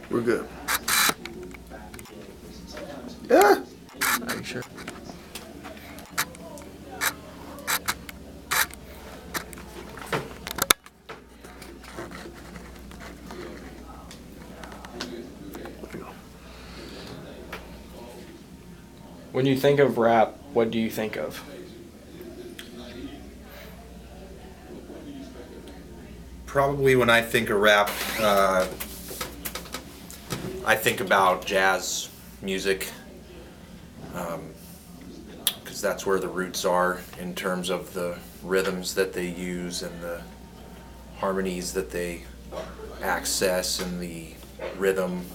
We're good. Yeah. Are you sure? When you think of rap, what do you think of? Probably when I think of rap, I think about jazz music, because that's where the roots are in terms of the rhythms that they use and the harmonies that they access and the rhythm.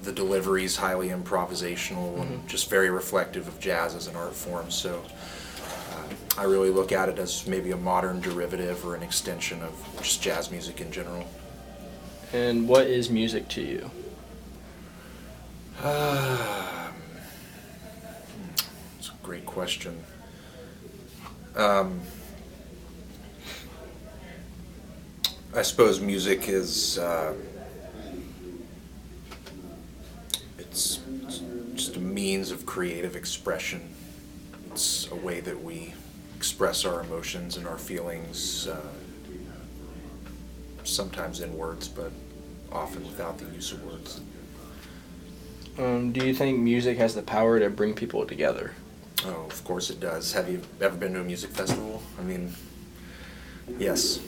The delivery is highly improvisational and just very reflective of jazz as an art form. So I really look at it as maybe a modern derivative or an extension of just jazz music in general. And what is music to you? It's a great question. I suppose music is it's just a means of creative expression. It's a way that we express our emotions and our feelings, sometimes in words, but often without the use of words. Do you think music has the power to bring people together? Oh, of course it does. Have you ever been to a music festival? I mean, yes.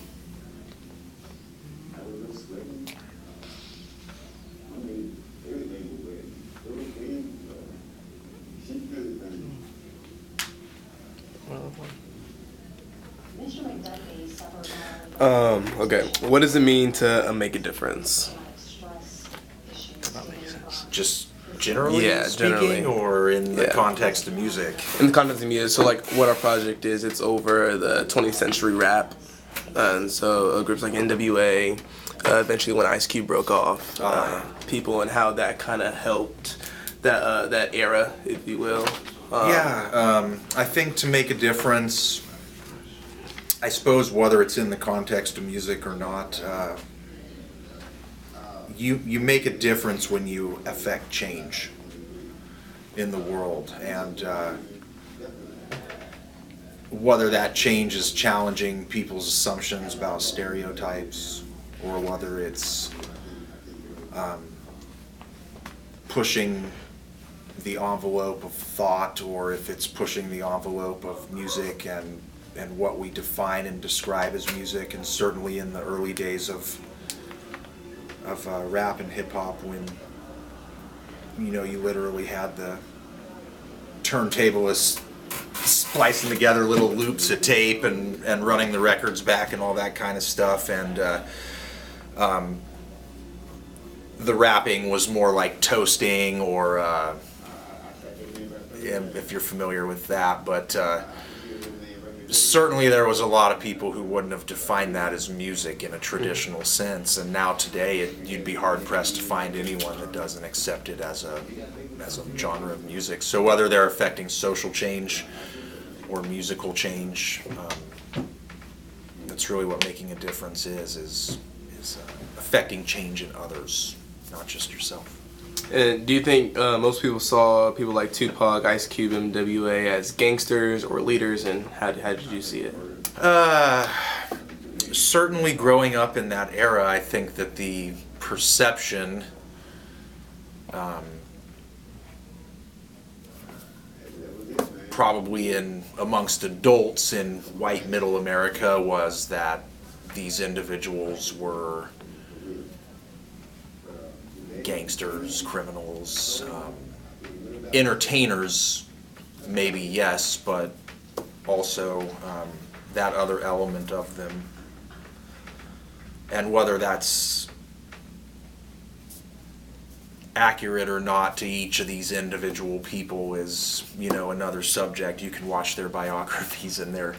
Okay. What does it mean to make a difference? That makes sense. Just generally Yeah, speaking, generally. or in the Yeah. context of music? In the context of music, so like what our project is, it's over the 20th century rap, and so groups like NWA, eventually when Ice Cube broke off, people and how that kind of helped that era, if you will. I think to make a difference, I suppose whether it's in the context of music or not, you make a difference when you affect change in the world, and whether that change is challenging people's assumptions about stereotypes, or whether it's pushing the envelope of thought, or if it's pushing the envelope of music and what we define and describe as music. And certainly in the early days of rap and hip hop, when you literally had the turntablists splicing together little loops of tape and running the records back and all that kind of stuff, and the rapping was more like toasting, or if you're familiar with that, but certainly there was a lot of people who wouldn't have defined that as music in a traditional sense, and now today you'd be hard pressed to find anyone that doesn't accept it as a genre of music. So whether they're affecting social change or musical change, that's really what making a difference is affecting change in others, not just yourself. And do you think most people saw people like Tupac, Ice Cube, NWA as gangsters or leaders, and how did you see it? Certainly growing up in that era, I think that the perception probably amongst adults in white middle America was that these individuals were gangsters, criminals, entertainers, maybe, yes, but also that other element of them. And whether that's accurate or not to each of these individual people is, another subject. You can watch their biographies and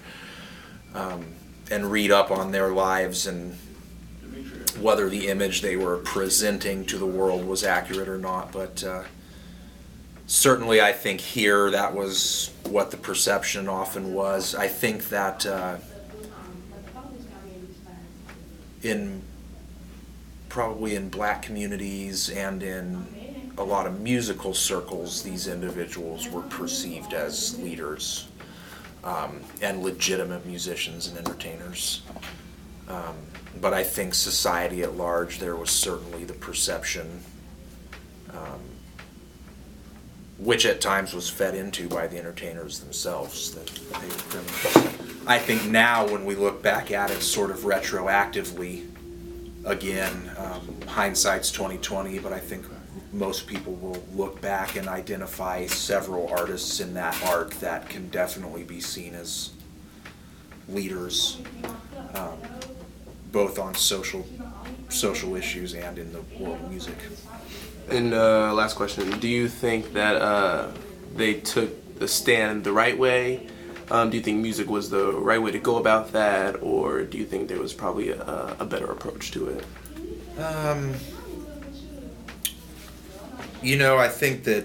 and read up on their lives and whether the image they were presenting to the world was accurate or not, but certainly I think here that was what the perception often was. I think that probably in black communities and in a lot of musical circles, these individuals were perceived as leaders and legitimate musicians and entertainers. But I think society at large, there was certainly the perception, which at times was fed into by the entertainers themselves, that they were criminals. I think now when we look back at it sort of retroactively, again, hindsight's 20/20, but I think most people will look back and identify several artists in that art that can definitely be seen as leaders, both on social issues and in the world of music. And last question, do you think that they took the stand the right way? Do you think music was the right way to go about that, or do you think there was probably a better approach to it? I think that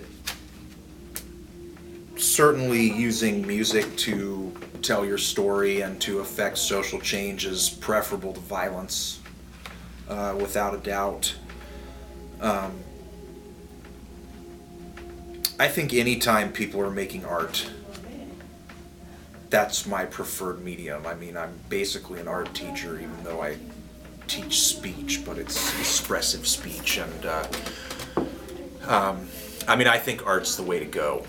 certainly using music to tell your story and to affect social change is preferable to violence, without a doubt. I think anytime people are making art, that's my preferred medium. I mean, I'm basically an art teacher, even though I teach speech, but it's expressive speech. And I think art's the way to go,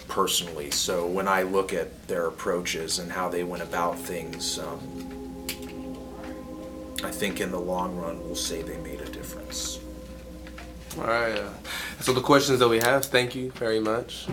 personally. So when I look at their approaches and how they went about things, I think in the long run we'll say they made a difference. All right. So the questions that we have, thank you very much.